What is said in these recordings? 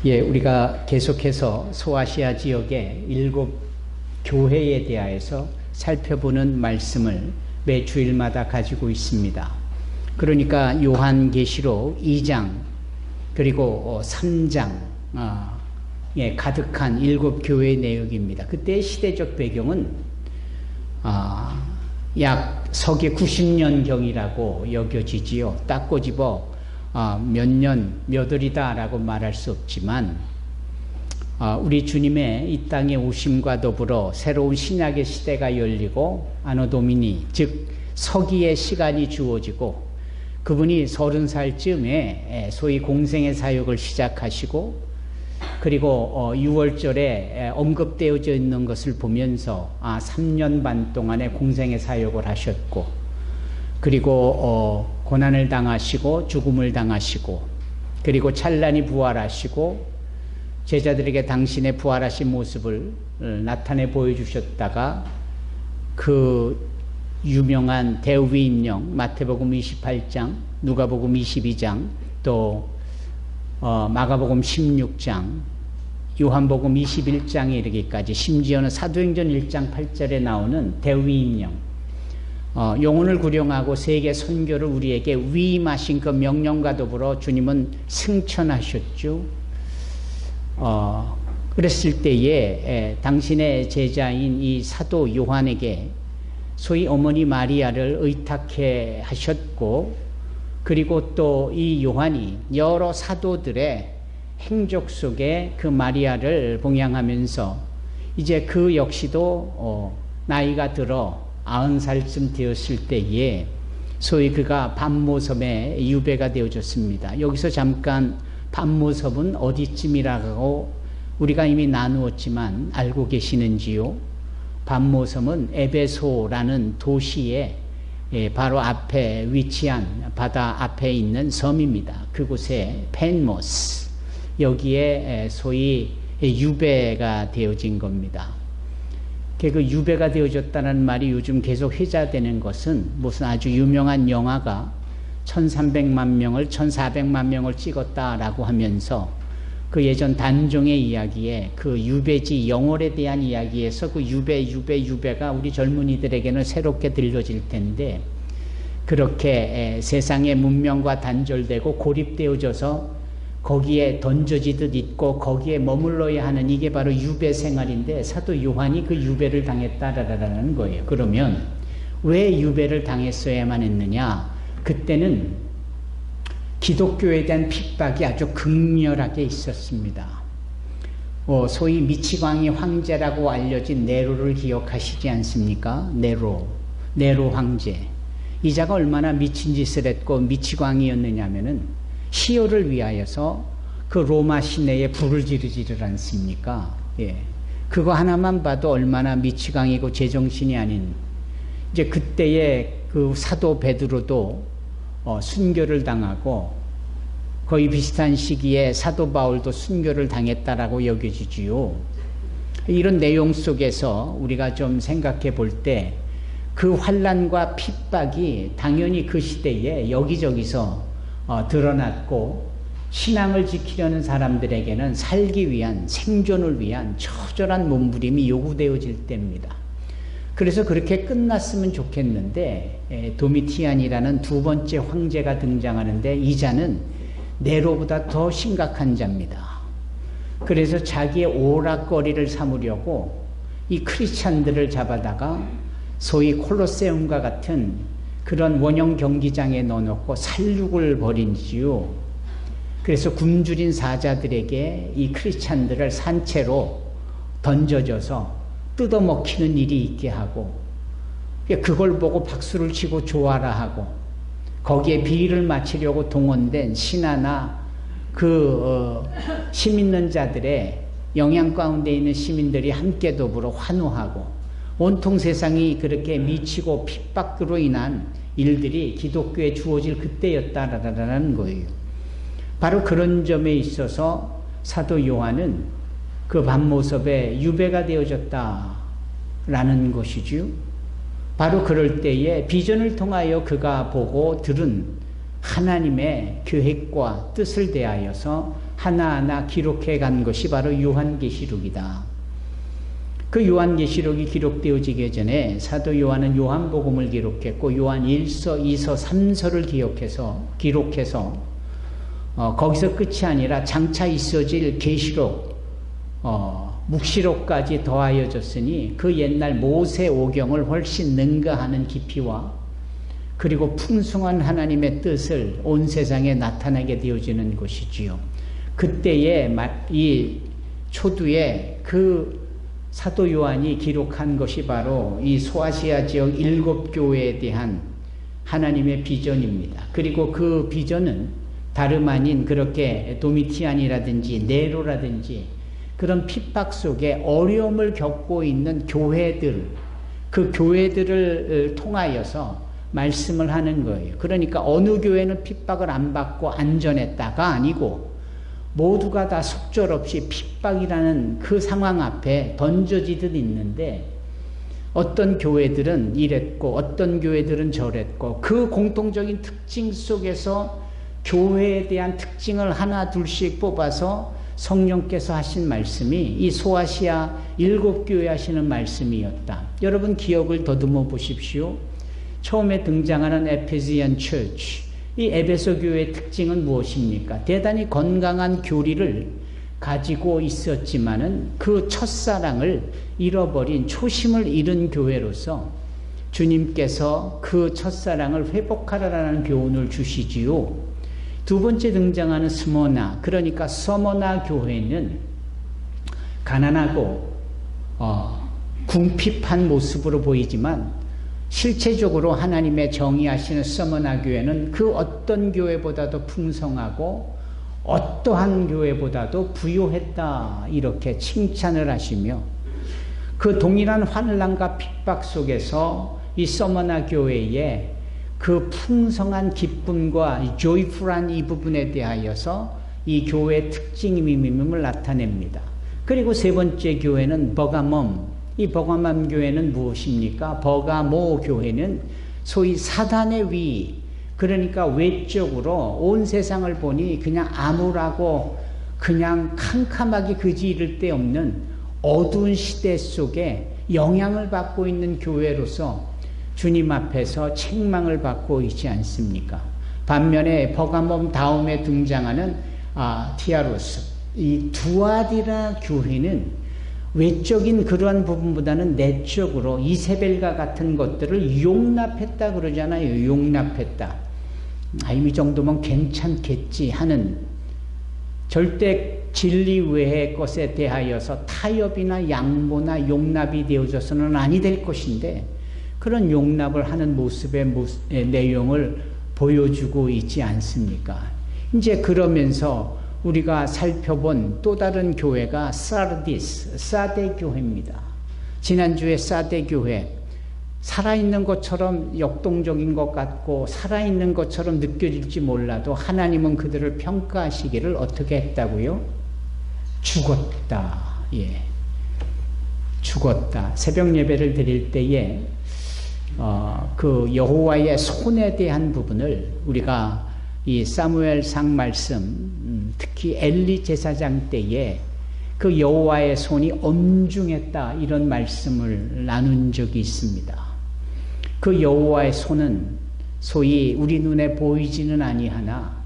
예, 우리가 계속해서 소아시아 지역의 7 교회에 대하여서 살펴보는 말씀을 매 주일마다 가지고 있습니다. 그러니까 요한계시록 2장 그리고 3장 예, 가득한 7 교회의 내용입니다. 그때의 시대적 배경은 약 서기 90년경이라고 여겨지지요. 딱 꼬집어 몇 년, 몇 월이다라고 말할 수 없지만 우리 주님의 이 땅에 오심과 더불어 새로운 신약의 시대가 열리고 아노 도미니, 즉 서기의 시간이 주어지고 그분이 30살쯤에 소위 공생의 사역을 시작하시고 그리고 6월절에 언급되어져 있는 것을 보면서 3년 반 동안의 공생의 사역을 하셨고 그리고 고난을 당하시고 죽음을 당하시고 그리고 찬란히 부활하시고 제자들에게 당신의 부활하신 모습을 나타내 보여주셨다가 그 유명한 대위인령 마태복음 28장, 누가복음 22장, 또 마가복음 16장, 요한복음 21장에 이르기까지 심지어는 사도행전 1장 8절에 나오는 대위인령 영혼을 구령하고 세계 선교를 우리에게 위임하신 그 명령과 더불어 주님은 승천하셨죠. 그랬을 때에 당신의 제자인 이 사도 요한에게 소위 어머니 마리아를 의탁해 하셨고 그리고 또 이 요한이 여러 사도들의 행적 속에 그 마리아를 봉양하면서 이제 그 역시도 나이가 들어 90살쯤 되었을 때에 소위 그가 반모섬의 유배가 되어졌습니다. 여기서 잠깐 반모섬은 어디쯤이라고 우리가 이미 나누었지만 알고 계시는지요? 반모섬은 에베소라는 도시의 바로 앞에 위치한 바다 앞에 있는 섬입니다. 그곳에 펜모스, 여기에 소위 유배가 되어진 겁니다. 그 유배가 되어졌다는 말이 요즘 계속 회자되는 것은 무슨 아주 유명한 영화가 1300만 명을 1400만 명을 찍었다라고 하면서 그 예전 단종의 이야기에 그 유배지 영월에 대한 이야기에서 그 유배가 우리 젊은이들에게는 새롭게 들려질 텐데 그렇게 세상의 문명과 단절되고 고립되어져서 거기에 던져지듯 있고 거기에 머물러야 하는 이게 바로 유배 생활인데 사도 요한이 그 유배를 당했다라는 거예요. 그러면 왜 유배를 당했어야만 했느냐? 그때는 기독교에 대한 핍박이 아주 극렬하게 있었습니다. 소위 미치광이 황제라고 알려진 네로를 기억하시지 않습니까? 네로 황제. 이 자가 얼마나 미친 짓을 했고 미치광이었느냐면은 시효를 위하여서 그 로마 시내에 불을 지르지를 않습니까? 예. 그거 하나만 봐도 얼마나 미치광이고 제정신이 아닌. 이제 그때의 그 사도 베드로도 순교를 당하고 거의 비슷한 시기에 사도 바울도 순교를 당했다라고 여겨지지요. 이런 내용 속에서 우리가 좀 생각해 볼 때 그 환난과 핍박이 당연히 그 시대에 여기저기서 드러났고 신앙을 지키려는 사람들에게는 살기 위한 생존을 위한 처절한 몸부림이 요구되어질 때입니다. 그래서 그렇게 끝났으면 좋겠는데 도미티안이라는 두 번째 황제가 등장하는데 이 자는 네로보다 더 심각한 자입니다. 그래서 자기의 오락거리를 삼으려고 이 크리스찬들을 잡아다가 소위 콜로세움과 같은 그런 원형 경기장에 넣어놓고 살육을 벌이지요. 그래서 굶주린 사자들에게 이 크리스찬들을 산채로 던져줘서 뜯어먹히는 일이 있게 하고 그걸 보고 박수를 치고 좋아라 하고 거기에 비위를 맞추려고 동원된 신하나 힘 있는 자들의 영향 가운데 있는 시민들이 함께 더불어 환호하고 온통 세상이 그렇게 미치고 핍박으로 인한 일들이 기독교에 주어질 그때였다라는 거예요. 바로 그런 점에 있어서 사도 요한은 그 반모섬에 유배가 되어졌다라는 것이죠. 바로 그럴 때에 비전을 통하여 그가 보고 들은 하나님의 계획과 뜻을 대하여서 하나하나 기록해 간 것이 바로 요한계시록이다. 그 요한계시록이 기록되어지기 전에 사도 요한은 요한복음을 기록했고 요한 1서, 2서, 3서를 기록해서 거기서 끝이 아니라 장차 있어질 계시록, 묵시록까지 더하여졌으니 그 옛날 모세 오경을 훨씬 능가하는 깊이와 그리고 풍성한 하나님의 뜻을 온 세상에 나타나게 되어지는 것이지요. 그때에 이 초두에 그 사도 요한이 기록한 것이 바로 이 소아시아 지역 7교회에 대한 하나님의 비전입니다. 그리고 그 비전은 다름 아닌 그렇게 도미티안이라든지 네로라든지 그런 핍박 속에 어려움을 겪고 있는 교회들, 그 교회들을 통하여서 말씀을 하는 거예요. 그러니까 어느 교회는 핍박을 안 받고 안전했다가 아니고 모두가 다 속절없이 핍박이라는 그 상황 앞에 던져지듯 있는데 어떤 교회들은 이랬고 어떤 교회들은 저랬고 그 공통적인 특징 속에서 교회에 대한 특징을 하나 둘씩 뽑아서 성령께서 하신 말씀이 이 소아시아 7교회 하시는 말씀이었다. 여러분 기억을 더듬어 보십시오. 처음에 등장하는 에페시안 처치, 이 에베소 교회의 특징은 무엇입니까? 대단히 건강한 교리를 가지고 있었지만은 그 첫사랑을 잃어버린 초심을 잃은 교회로서 주님께서 그 첫사랑을 회복하라라는 교훈을 주시지요. 두 번째 등장하는 스모나, 그러니까 서머나 교회는 가난하고 궁핍한 모습으로 보이지만 실체적으로 하나님의 정의하시는 서머나 교회는 그 어떤 교회보다도 풍성하고 어떠한 교회보다도 부요했다 이렇게 칭찬을 하시며 그 동일한 환난과 핍박 속에서 이 서머나 교회의 그 풍성한 기쁨과 이 조이풀한 이 부분에 대하여서 이 교회의 특징임을 나타냅니다. 그리고 세 번째 교회는 버가멈. 이 버가멈 교회는 무엇입니까? 버가모 교회는 소위 사단의 위, 그러니까 외적으로 온 세상을 보니 그냥 암울하고 그냥 캄캄하게 그지 이를 데 없는 어두운 시대 속에 영향을 받고 있는 교회로서 주님 앞에서 책망을 받고 있지 않습니까? 반면에 버가멈 다음에 등장하는 티아로스, 이 두아디라 교회는 외적인 그러한 부분보다는 내적으로 이세벨과 같은 것들을 용납했다 그러잖아요. 용납했다. 이 정도면 괜찮겠지 하는 절대 진리 외의 것에 대하여서 타협이나 양보나 용납이 되어져서는 아니 될 것인데 그런 용납을 하는 모습의 내용을 보여주고 있지 않습니까? 이제 그러면서 우리가 살펴본 또 다른 교회가 사르디스, 사데 교회입니다. 지난주에 사데 교회, 살아있는 것처럼 역동적인 것 같고 살아있는 것처럼 느껴질지 몰라도 하나님은 그들을 평가하시기를 어떻게 했다고요? 죽었다. 예. 죽었다. 새벽 예배를 드릴 때에 그 여호와의 손에 대한 부분을 우리가 이 사무엘상 말씀, 특히 엘리 제사장 때에 그 여호와의 손이 엄중했다 이런 말씀을 나눈 적이 있습니다. 그 여호와의 손은 소위 우리 눈에 보이지는 아니하나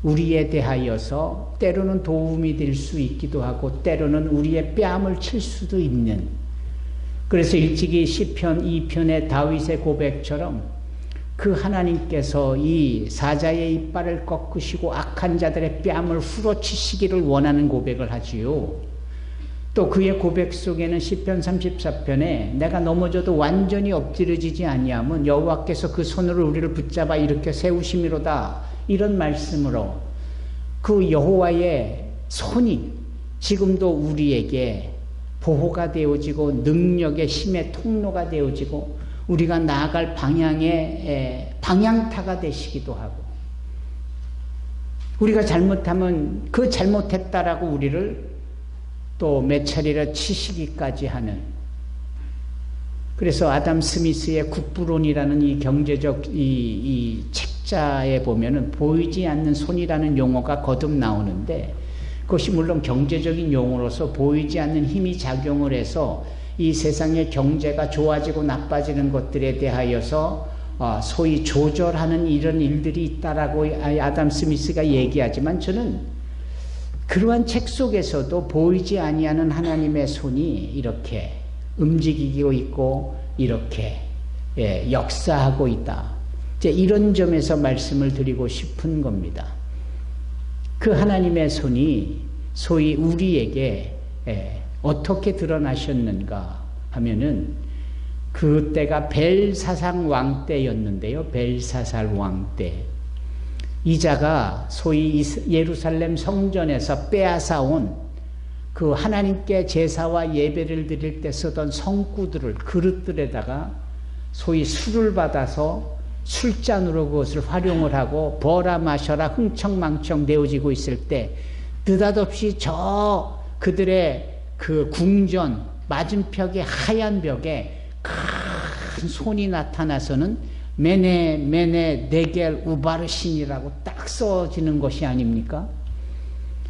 우리에 대하여서 때로는 도움이 될 수 있기도 하고 때로는 우리의 뺨을 칠 수도 있는, 그래서 일찍이 시편 2편의 다윗의 고백처럼 그 하나님께서 이 사자의 이빨을 꺾으시고 악한 자들의 뺨을 후려치시기를 원하는 고백을 하지요. 또 그의 고백 속에는 시편 34편에 내가 넘어져도 완전히 엎드려지지 아니하면 여호와께서 그 손으로 우리를 붙잡아 일으켜 세우심이로다 이런 말씀으로 그 여호와의 손이 지금도 우리에게 보호가 되어지고 능력의 힘의 통로가 되어지고 우리가 나아갈 방향의 방향타가 되시기도 하고 우리가 잘못하면 그 잘못했다라고 우리를 또 몇 차례를 치시기까지 하는, 그래서 아담 스미스의 국부론이라는 이 경제적 이 책자에 보면은 보이지 않는 손이라는 용어가 거듭 나오는데, 그것이 물론 경제적인 용어로서 보이지 않는 힘이 작용을 해서 이 세상의 경제가 좋아지고 나빠지는 것들에 대하여서 소위 조절하는 이런 일들이 있다라고 아담 스미스가 얘기하지만, 저는 그러한 책 속에서도 보이지 아니하는 하나님의 손이 이렇게 움직이고 있고 이렇게 역사하고 있다, 이제 이런 점에서 말씀을 드리고 싶은 겁니다. 그 하나님의 손이 소위 우리에게 어떻게 드러나셨는가 하면은, 그때가 벨사살 왕 때였는데요. 벨사살 왕 때. 이 자가 소위 예루살렘 성전에서 빼앗아온 그 하나님께 제사와 예배를 드릴 때 쓰던 성구들을, 그릇들에다가 소위 술을 받아서 술잔으로 그것을 활용을 하고 버라 마셔라 흥청망청 내어지고 있을 때, 느닷없이 저 그들의 그 궁전 맞은벽의 하얀 벽에 큰 손이 나타나서는 메네 네겔 우바르신이라고 딱 써지는 것이 아닙니까?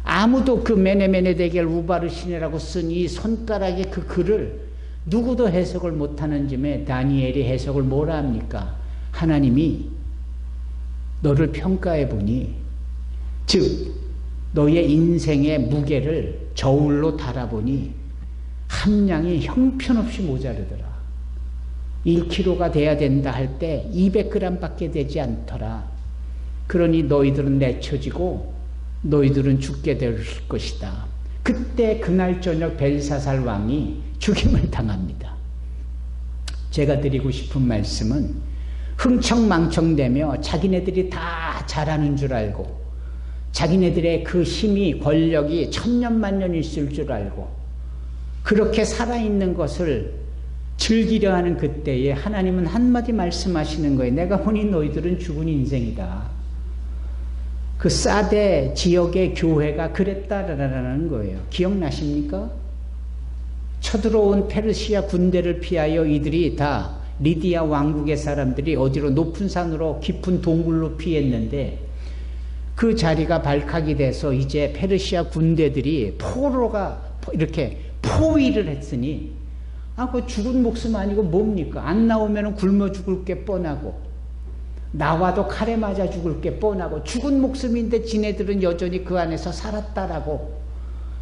아무도 그 메네 네겔 우바르신이라고 쓴 이 손가락의 그 글을 누구도 해석을 못하는 점에 다니엘이 해석을 뭐라 합니까? 하나님이 너를 평가해 보니, 즉 너의 인생의 무게를 저울로 달아보니 함량이 형편없이 모자르더라. 1kg가 돼야 된다 할 때 200g 밖에 되지 않더라. 그러니 너희들은 내쳐지고 너희들은 죽게 될 것이다. 그때 그날 저녁 벨사살 왕이 죽임을 당합니다. 제가 드리고 싶은 말씀은, 흥청망청대며 자기네들이 다 잘하는 줄 알고, 자기네들의 그 힘이 권력이 천년만년 있을 줄 알고 그렇게 살아있는 것을 즐기려 하는 그때에 하나님은 한마디 말씀하시는 거예요. 내가 보니 너희들은 죽은 인생이다. 그 사대 지역의 교회가 그랬다라는 거예요. 기억나십니까? 쳐들어온 페르시아 군대를 피하여 이들이 다 리디아 왕국의 사람들이 어디로 높은 산으로 깊은 동굴로 피했는데, 그 자리가 발칵이 돼서 이제 페르시아 군대들이 포로가 이렇게 포위를 했으니, 그 죽은 목숨 아니고 뭡니까? 안 나오면 굶어 죽을 게 뻔하고, 나와도 칼에 맞아 죽을 게 뻔하고, 죽은 목숨인데 지네들은 여전히 그 안에서 살았다라고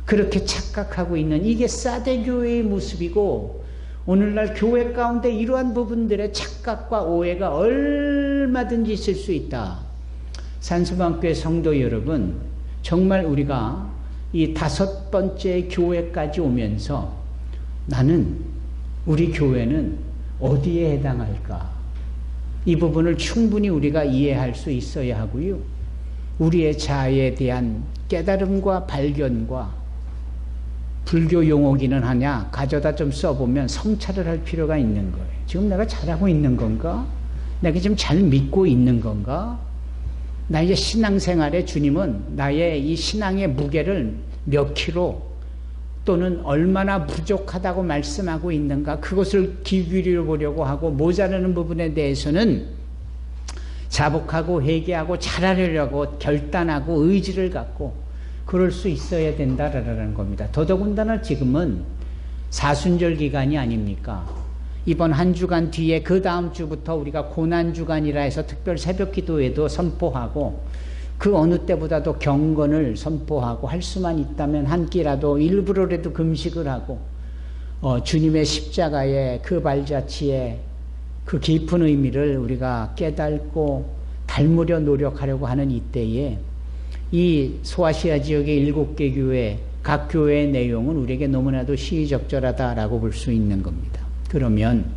그렇게 착각하고 있는, 이게 사대교회의 모습이고, 오늘날 교회 가운데 이러한 부분들의 착각과 오해가 얼마든지 있을 수 있다. 산수방교회 성도 여러분, 정말 우리가 이 5번째 교회까지 오면서 나는, 우리 교회는 어디에 해당할까? 이 부분을 충분히 우리가 이해할 수 있어야 하고요. 우리의 자아에 대한 깨달음과 발견과, 불교 용어기는 하냐 가져다 좀 써보면 성찰을 할 필요가 있는 거예요. 지금 내가 잘하고 있는 건가? 내가 지금 잘 믿고 있는 건가? 나의 신앙생활에 주님은 나의 이 신앙의 무게를 몇 킬로 또는 얼마나 부족하다고 말씀하고 있는가, 그것을 기울여 보려고 하고, 모자라는 부분에 대해서는 자복하고 회개하고 잘하려고 결단하고 의지를 갖고 그럴 수 있어야 된다라는 겁니다. 더더군다나 지금은 사순절 기간이 아닙니까? 이번 한 주간 뒤에 그 다음 주부터 우리가 고난주간이라 해서 특별 새벽기도회도 선포하고, 그 어느 때보다도 경건을 선포하고, 할 수만 있다면 한 끼라도 일부러라도 금식을 하고, 주님의 십자가의 그 발자취의 그 깊은 의미를 우리가 깨닫고 닮으려 노력하려고 하는 이때에, 이 소아시아 지역의 7개 교회, 각 교회의 내용은 우리에게 너무나도 시의적절하다라고 볼 수 있는 겁니다. 그러면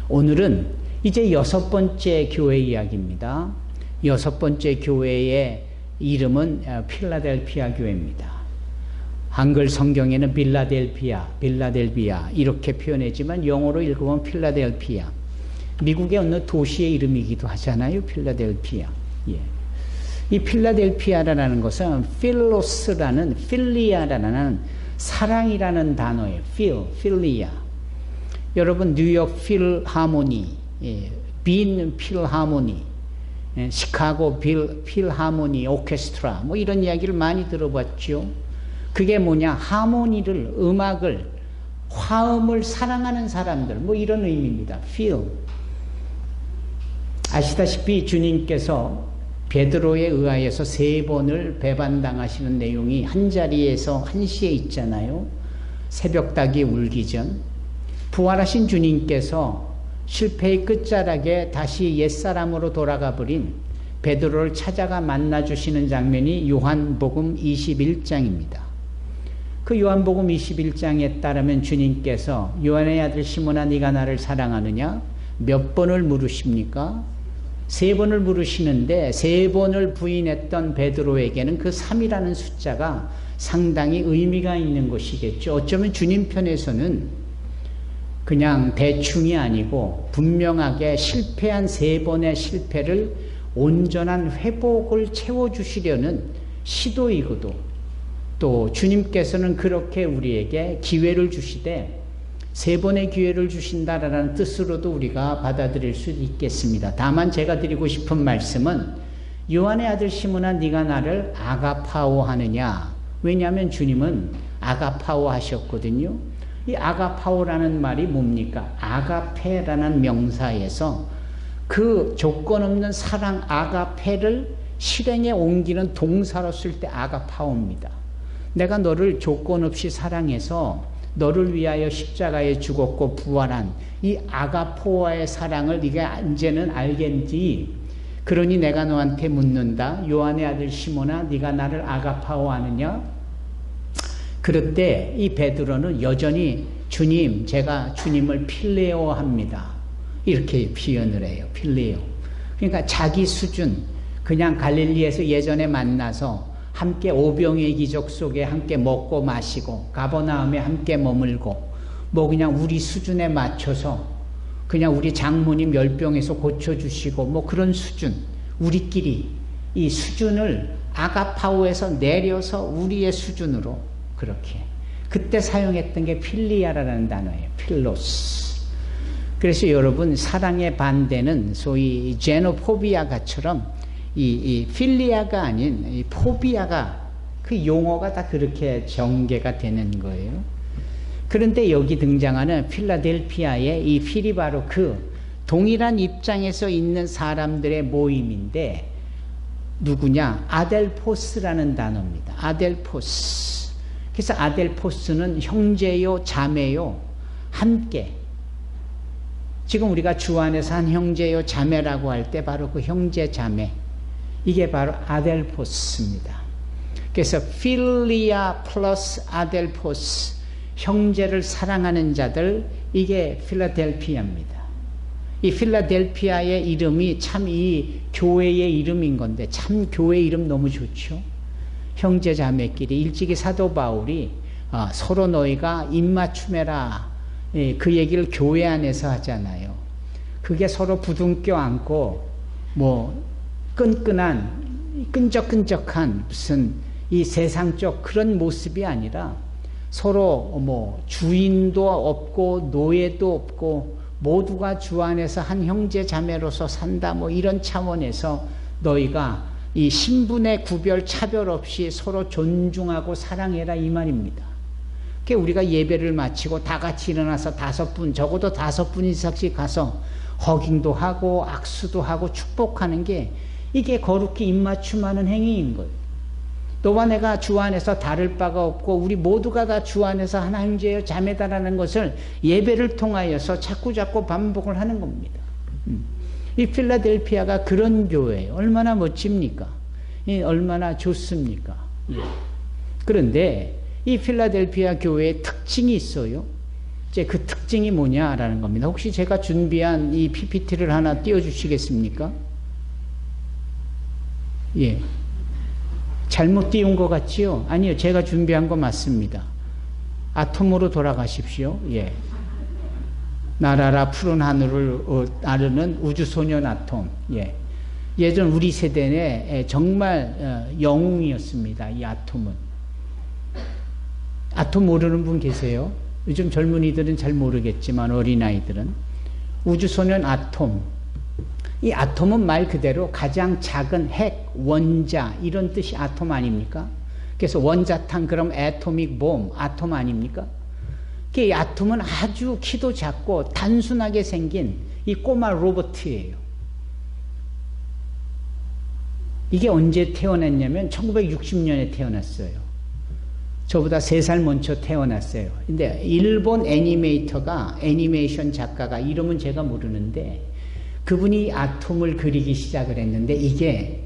오늘은 이제 6번째 교회 이야기입니다. 6번째 교회의 이름은 필라델피아 교회입니다. 한글 성경에는 빌라델비아 이렇게 표현했지만 영어로 읽으면 필라델피아. 미국의 어느 도시의 이름이기도 하잖아요. 필라델피아. 예. 이 필라델피아라는 것은 필리아라는 사랑이라는 단어예요. 필리아. 여러분 뉴욕 필하모니, 빈 필하모니, 시카고 필하모니 오케스트라 뭐 이런 이야기를 많이 들어봤죠. 그게 뭐냐? 하모니를, 음악을, 화음을 사랑하는 사람들 뭐 이런 의미입니다. feel. 아시다시피 주님께서 베드로에 의하여서 3번을 배반당하시는 내용이 한 자리에서 한 시에 있잖아요. 새벽닭이 울기 전. 부활하신 주님께서 실패의 끝자락에 다시 옛사람으로 돌아가 버린 베드로를 찾아가 만나주시는 장면이 요한복음 21장입니다. 그 요한복음 21장에 따르면 주님께서 요한의 아들 시몬아 네가 나를 사랑하느냐? 몇 번을 물으십니까? 3번을 물으시는데 3번을 부인했던 베드로에게는 그 3이라는 숫자가 상당히 의미가 있는 것이겠죠. 어쩌면 주님 편에서는 그냥 대충이 아니고 분명하게 실패한 3번의 실패를 온전한 회복을 채워주시려는 시도이고도 또 주님께서는 그렇게 우리에게 기회를 주시되 3번의 기회를 주신다라는 뜻으로도 우리가 받아들일 수 있겠습니다. 다만 제가 드리고 싶은 말씀은 요한의 아들 시몬아 네가 나를 아가파오 하느냐. 왜냐하면 주님은 아가파오 하셨거든요. 이 아가파오라는 말이 뭡니까? 아가페라는 명사에서 그 조건 없는 사랑 아가페를 실행에 옮기는 동사로 쓸 때 아가파오입니다. 내가 너를 조건 없이 사랑해서 너를 위하여 십자가에 죽었고 부활한 이 아가포와의 사랑을 네가 이제는 알겠지. 그러니 내가 너한테 묻는다. 요한의 아들 시몬아 네가 나를 아가파오 하느냐? 그럴 때 이 베드로는 여전히 주님, 제가 주님을 필레오 합니다. 이렇게 표현을 해요. 필레오. 그러니까 자기 수준, 그냥 갈릴리에서 예전에 만나서 함께 오병의 기적 속에 함께 먹고 마시고 가버나움에 함께 머물고 뭐 그냥 우리 수준에 맞춰서 그냥 우리 장모님 열병에서 고쳐주시고 뭐 그런 수준, 우리끼리 이 수준을 아가파오에서 내려서 우리의 수준으로 그렇게 그때 사용했던 게 필리아라는 단어예요. 필로스. 그래서 여러분 사랑의 반대는 소위 제노포비아가처럼 이 필리아가 아닌 이 포비아가 그 용어가 다 그렇게 전개가 되는 거예요. 그런데 여기 등장하는 필라델피아의 이 필이 바로 그 동일한 입장에서 있는 사람들의 모임인데 누구냐? 아델포스라는 단어입니다. 아델포스. 그래서 아델포스는 형제요, 자매요, 함께. 지금 우리가 주 안에서 한 형제요, 자매라고 할 때 바로 그 형제, 자매. 이게 바로 아델포스입니다. 그래서 필리아 플러스 아델포스, 형제를 사랑하는 자들, 이게 필라델피아입니다. 이 필라델피아의 이름이 참 이 교회의 이름인 건데 참 교회 이름 너무 좋죠. 형제 자매끼리 일찍이 사도 바울이 서로 너희가 입맞춤해라, 그 얘기를 교회 안에서 하잖아요. 그게 서로 부둥켜 안고 뭐 끈적끈적한 무슨 이 세상적 그런 모습이 아니라 서로 뭐 주인도 없고 노예도 없고 모두가 주 안에서 한 형제 자매로서 산다, 뭐 이런 차원에서 너희가 이 신분의 구별 차별 없이 서로 존중하고 사랑해라, 이 말입니다. 그러니까 우리가 예배를 마치고 다 같이 일어나서 5분, 적어도 5분 이상씩 가서 허깅도 하고 악수도 하고 축복하는 게 이게 거룩히 입맞춤하는 행위인 거예요. 너와 내가 주 안에서 다를 바가 없고 우리 모두가 다 주 안에서 하나 형제여 자매다라는 것을 예배를 통하여서 자꾸 반복을 하는 겁니다. 이 필라델피아가 그런 교회예요. 얼마나 멋집니까? 얼마나 좋습니까? 그런데 이 필라델피아 교회의 특징이 있어요. 이제 그 특징이 뭐냐라는 겁니다. 혹시 제가 준비한 이 PPT를 하나 띄워주시겠습니까? 예. 잘못 띄운 것 같지요? 아니요, 제가 준비한 거 맞습니다. 아톰으로 돌아가십시오. 예. 날아라 푸른 하늘을 나르는 우주소년 아톰. 예. 예전 우리 세대에 정말 영웅이었습니다. 이 아톰은. 아톰 모르는 분 계세요? 요즘 젊은이들은 잘 모르겠지만 어린아이들은. 우주소년 아톰. 이 아톰은 말 그대로 가장 작은 핵, 원자 이런 뜻이 아톰 아닙니까? 그래서 원자탄 그럼 애토믹 봄, 아톰 아닙니까? 이 아톰은 아주 키도 작고 단순하게 생긴 이 꼬마 로봇이에요. 이게 언제 태어났냐면 1960년에 태어났어요. 저보다 3살 먼저 태어났어요. 근데 일본 애니메이션 작가가 이름은 제가 모르는데 그분이 아톰을 그리기 시작을 했는데 이게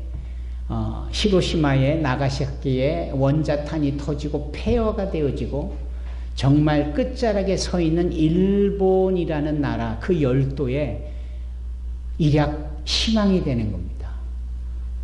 히로시마에 나가사키에 원자탄이 터지고 폐허가 되어지고 정말 끝자락에 서 있는 일본이라는 나라 그 열도에 일약 희망이 되는 겁니다.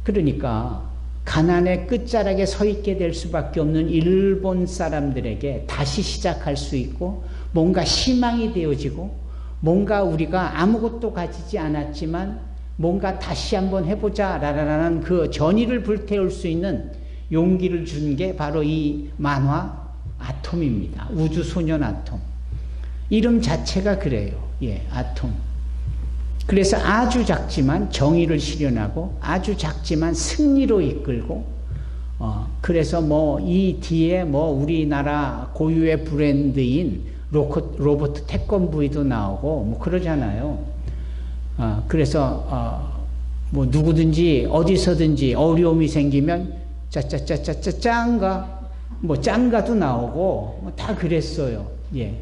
그러니까 가난의 끝자락에 서 있게 될 수밖에 없는 일본 사람들에게 다시 시작할 수 있고 뭔가 희망이 되어지고 뭔가 우리가 아무것도 가지지 않았지만 뭔가 다시 한번 해보자 라는 그 전의를 불태울 수 있는 용기를 준 게 바로 이 만화 아톰입니다. 우주소년 아톰. 이름 자체가 그래요. 예, 아톰. 그래서 아주 작지만 정의를 실현하고 아주 작지만 승리로 이끌고 그래서 뭐 이 뒤에 뭐 우리나라 고유의 브랜드인 로봇 태권브이도 나오고 뭐 그러잖아요. 그래서 뭐 누구든지 어디서든지 어려움이 생기면 짜짜짜짜짜 짱가 뭐 짱가도 나오고 뭐 다 그랬어요. 예.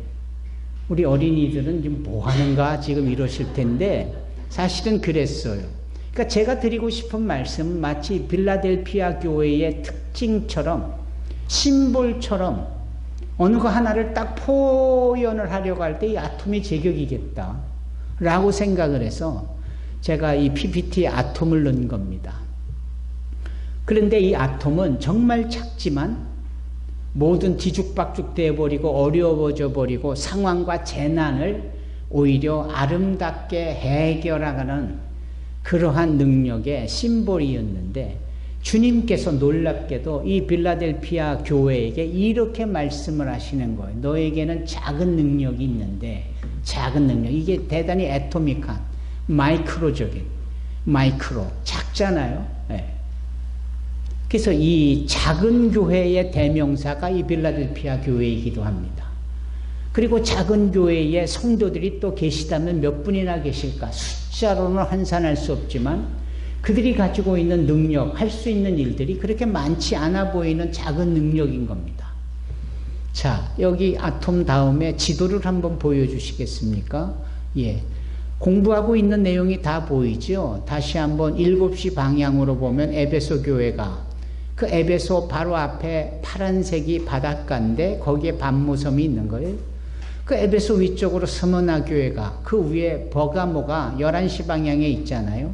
우리 어린이들은 지금 뭐 하는가 지금 이러실 텐데 사실은 그랬어요. 그러니까 제가 드리고 싶은 말씀은 마치 빌라델피아 교회의 특징처럼 심볼처럼 어느 거 하나를 딱 표현을 하려고 할 때 이 아톰이 제격이겠다 라고 생각을 해서 제가 이 PPT에 아톰을 넣은 겁니다. 그런데 이 아톰은 정말 작지만 모든 뒤죽박죽 되어버리고 어려워져 버리고 상황과 재난을 오히려 아름답게 해결하는 그러한 능력의 심볼이었는데 주님께서 놀랍게도 이 빌라델피아 교회에게 이렇게 말씀을 하시는 거예요. 너에게는 작은 능력이 있는데 작은 능력 이게 대단히 애토믹한 마이크로적인 마이크로 작잖아요. 네. 그래서 이 작은 교회의 대명사가 이 빌라델피아 교회이기도 합니다. 그리고 작은 교회에 성도들이 또 계시다면 몇 분이나 계실까? 숫자로는 환산할 수 없지만 그들이 가지고 있는 능력, 할 수 있는 일들이 그렇게 많지 않아 보이는 작은 능력인 겁니다. 자, 여기 아톰 다음에 지도를 한번 보여주시겠습니까? 예. 공부하고 있는 내용이 다 보이죠? 다시 한번 7시 방향으로 보면 에베소 교회가 그 에베소 바로 앞에 파란색이 바닷가인데 거기에 밤모섬이 있는 거예요. 그 에베소 위쪽으로 스무나 교회가 그 위에 버가모가 11시 방향에 있잖아요.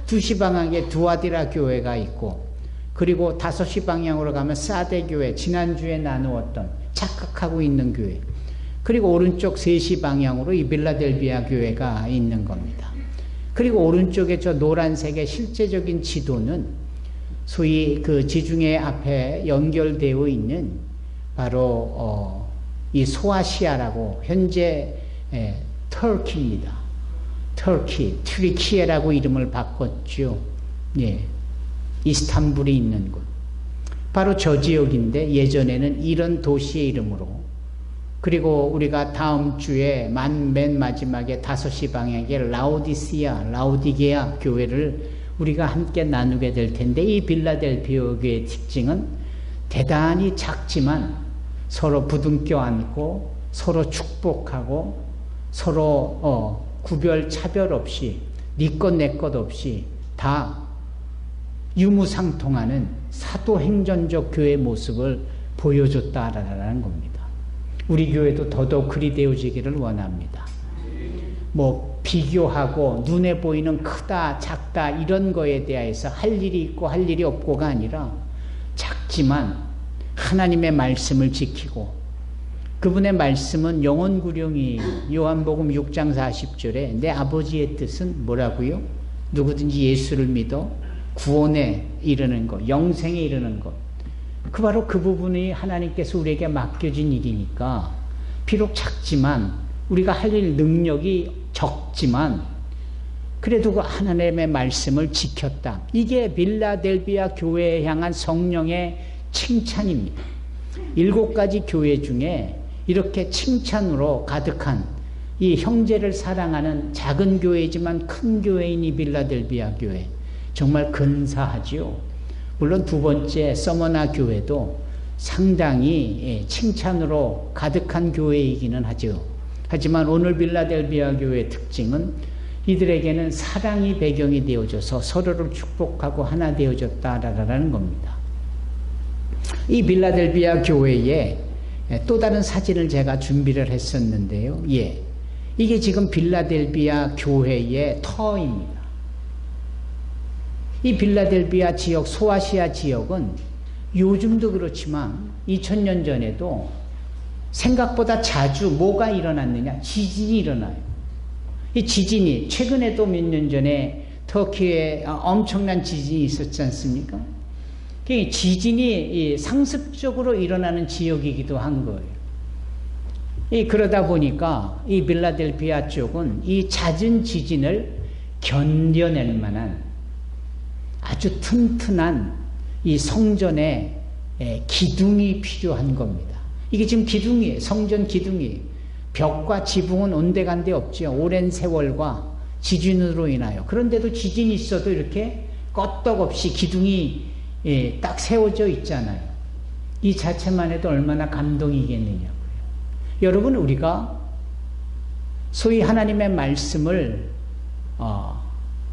2시 방향에 두아디라 교회가 있고 그리고 5시 방향으로 가면 사데 교회 지난주에 나누었던 착각하고 있는 교회 그리고 오른쪽 3시 방향으로 이 빌라델비아 교회가 있는 겁니다. 그리고 오른쪽에 저 노란색의 실제적인 지도는 소위 그 지중해 앞에 연결되어 있는 바로 이 소아시아라고 현재 터키입니다. 트리키에라고 이름을 바꿨죠. 예, 이스탄불이 있는 곳. 바로 저 지역인데 예전에는 이런 도시의 이름으로 그리고 우리가 다음 주에 맨 마지막에 5시 방향에 라우디게아 교회를 우리가 함께 나누게 될 텐데 이 빌라델피아 교회의 특징은 대단히 작지만 서로 부둥켜 안고 서로 축복하고 서로 구별 차별 없이 네 것 내 것 없이 다 유무상통하는 사도행전적 교회의 모습을 보여줬다라는 겁니다. 우리 교회도 더더욱 그리 되어지기를 원합니다. 뭐 비교하고 눈에 보이는 크다 작다 이런 거에 대해서 할 일이 있고 할 일이 없고가 아니라 작지만 하나님의 말씀을 지키고 그분의 말씀은 영원구령이 요한복음 6장 40절에 내 아버지의 뜻은 뭐라고요? 누구든지 예수를 믿어 구원에 이르는 것, 영생에 이르는 것. 그 바로 그 부분이 하나님께서 우리에게 맡겨진 일이니까 비록 작지만 우리가 할 일 능력이 적지만 그래도 그 하나님의 말씀을 지켰다. 이게 빌라델비아 교회에 향한 성령의 칭찬입니다. 7가지 교회 중에 이렇게 칭찬으로 가득한 이 형제를 사랑하는 작은 교회이지만 큰 교회인 이 빌라델비아 교회, 정말 근사하지요. 물론 두 번째 서머나 교회도 상당히 칭찬으로 가득한 교회이기는 하죠. 하지만 오늘 빌라델비아 교회의 특징은 이들에게는 사랑이 배경이 되어져서 서로를 축복하고 하나 되어졌다라는 겁니다. 이 빌라델비아 교회에 또 다른 사진을 제가 준비를 했었는데요. 이게 지금 빌라델비아 교회의 터입니다. 이 빌라델비아 지역, 소아시아 지역은 요즘도 그렇지만 2000년 전에도 생각보다 자주 뭐가 일어났느냐? 지진이 일어나요. 이 지진이 최근에도 몇 년 전에 터키에 엄청난 지진이 있었지 않습니까? 지진이 상습적으로 일어나는 지역이기도 한 거예요. 그러다 보니까 이 빌라델비아 쪽은 이 잦은 지진을 견뎌낼 만한 아주 튼튼한 이 성전의 기둥이 필요한 겁니다. 이게 지금 기둥이에요. 성전 기둥이에요. 벽과 지붕은 온데간데 없죠. 오랜 세월과 지진으로 인하여. 그런데도 지진이 있어도 이렇게 껐떡없이 기둥이 딱 세워져 있잖아요. 이 자체만 해도 얼마나 감동이겠느냐고요. 여러분, 우리가 소위 하나님의 말씀을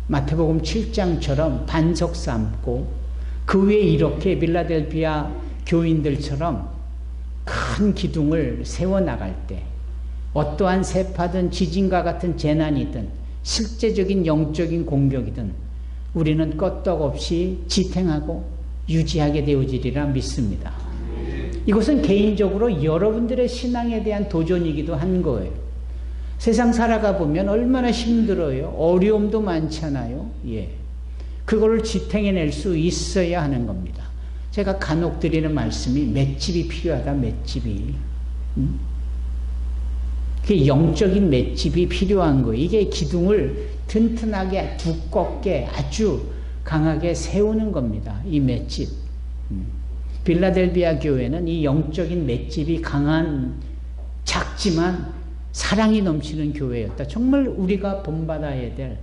마태복음 7장처럼 반석 삼고 그 위에 이렇게 빌라델비아 교인들처럼 큰 기둥을 세워나갈 때 어떠한 세파든 지진과 같은 재난이든 실제적인 영적인 공격이든 우리는 끄떡없이 지탱하고 유지하게 되어지리라 믿습니다. 이것은 개인적으로 여러분들의 신앙에 대한 도전이기도 한 거예요. 세상 살아가 보면 얼마나 힘들어요. 어려움도 많잖아요. 그거를 지탱해낼 수 있어야 하는 겁니다. 제가 간혹 드리는 말씀이 맷집이 필요하다. 맷집이. 그 영적인 맷집이 필요한 거예요. 이게 기둥을 튼튼하게 두껍게 아주 강하게 세우는 겁니다. 이 맷집. 빌라델비아 교회는 이 영적인 맷집이 강한, 작지만 사랑이 넘치는 교회였다. 정말 우리가 본받아야 될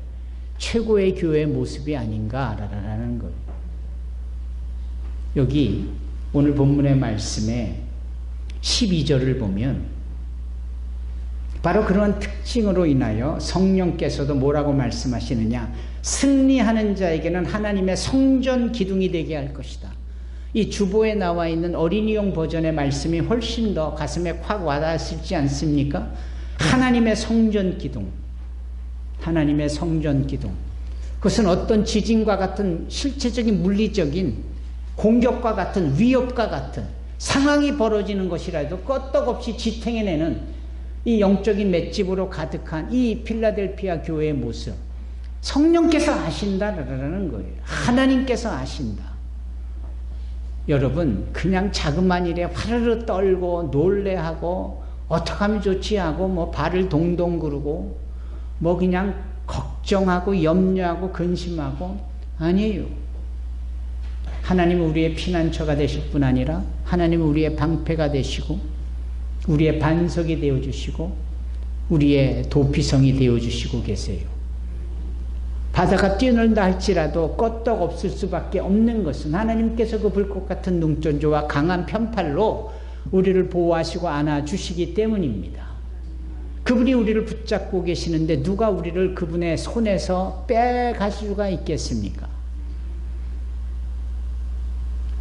최고의 교회의 모습이 아닌가라는 거예요. 여기 오늘 본문의 말씀에 12절을 보면 바로 그러한 특징으로 인하여 성령께서도 뭐라고 말씀하시느냐? 승리하는 자에게는 하나님의 성전 기둥이 되게 할 것이다. 이 주보에 나와 있는 어린이용 버전의 말씀이 훨씬 더 가슴에 확 와닿았지 않습니까? 하나님의 성전 기둥. 하나님의 성전 기둥. 그것은 어떤 지진과 같은 실체적인 물리적인 공격과 같은 위협과 같은 상황이 벌어지는 것이라도 끄떡없이 지탱해내는 이 영적인 맷집으로 가득한 이 필라델피아 교회의 모습. 성령께서 아신다라는 거예요. 하나님께서 아신다. 여러분, 그냥 자그만 일에 화르르 떨고 놀래하고 어떻게 하면 좋지 하고 뭐 발을 동동 구르고 뭐 그냥 걱정하고 염려하고 근심하고 아니에요. 하나님은 우리의 피난처가 되실 뿐 아니라 하나님은 우리의 방패가 되시고 우리의 반석이 되어주시고 우리의 도피성이 되어주시고 계세요. 바다가 뛰어난다 할지라도 끄떡없을 수밖에 없는 것은 하나님께서 그 불꽃 같은 눈전조와 강한 편팔로 우리를 보호하시고 안아주시기 때문입니다. 그분이 우리를 붙잡고 계시는데 누가 우리를 그분의 손에서 빼갈 수가 있겠습니까?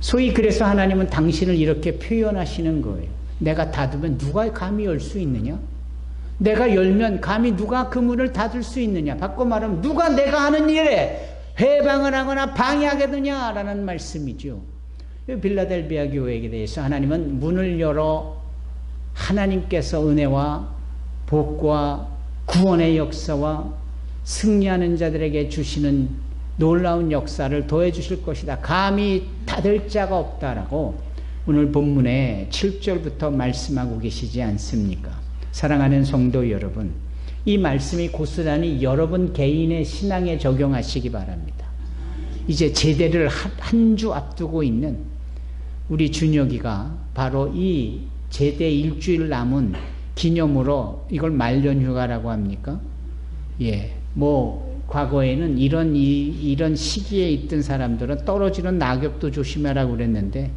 소위 그래서 하나님은 당신을 이렇게 표현하시는 거예요. 내가 닫으면 누가 감히 열 수 있느냐? 내가 열면 감히 누가 그 문을 닫을 수 있느냐? 바꿔 말하면 누가 내가 하는 일에 해방을 하거나 방해하게 되냐라는 말씀이죠. 빌라델비아 교회에 대해서 하나님은 문을 열어 하나님께서 은혜와 복과 구원의 역사와 승리하는 자들에게 주시는 놀라운 역사를 더해 주실 것이다. 감히 닫을 자가 없다라고 오늘 본문에 7절부터 말씀하고 계시지 않습니까? 사랑하는 성도 여러분, 이 말씀이 고스란히 여러분 개인의 신앙에 적용하시기 바랍니다. 이제 제대를 한 주 앞두고 있는 우리 준혁이가 바로 이 제대 일주일 남은 기념으로 이걸 말년휴가라고 합니까? 예, 뭐 과거에는 이런 시기에 있던 사람들은 떨어지는 낙엽도 조심하라고 그랬는데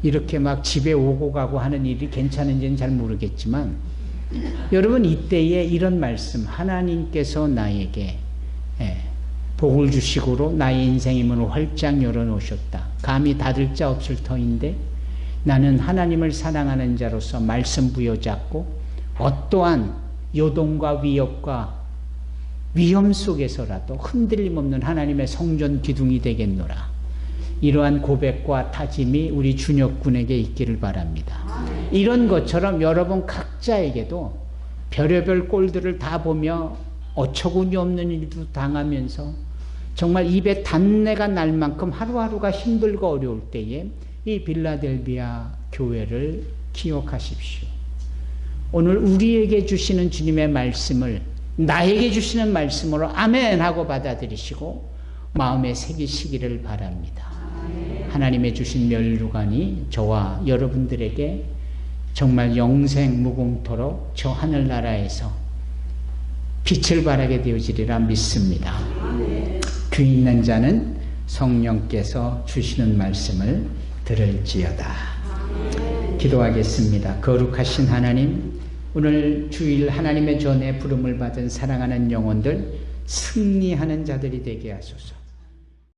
이렇게 막 집에 오고 가고 하는 일이 괜찮은지는 잘 모르겠지만 여러분 이때에 이런 말씀, 하나님께서 나에게 복을 주시고로 나의 인생의 문을 활짝 열어놓으셨다. 감히 닫을 자 없을 터인데 나는 하나님을 사랑하는 자로서 말씀 부여잡고 어떠한 요동과 위협과 위험 속에서라도 흔들림 없는 하나님의 성전 기둥이 되겠노라. 이러한 고백과 다짐이 우리 준혁군에게 있기를 바랍니다. 이런 것처럼 여러분 각자에게도 별의별 꼴들을 다 보며 어처구니 없는 일도 당하면서 정말 입에 단내가 날 만큼 하루하루가 힘들고 어려울 때에 이 빌라델비아 교회를 기억하십시오. 오늘 우리에게 주시는 주님의 말씀을 나에게 주시는 말씀으로 아멘 하고 받아들이시고 마음에 새기시기를 바랍니다. 하나님의 주신 면류관이 저와 여러분들에게 정말 영생 무궁토록 저 하늘나라에서 빛을 발하게 되어지리라 믿습니다. 귀 있는 자는 성령께서 주시는 말씀을 들을지어다. 기도하겠습니다. 거룩하신 하나님, 오늘 주일 하나님의 전에 부름을 받은 사랑하는 영혼들 승리하는 자들이 되게 하소서.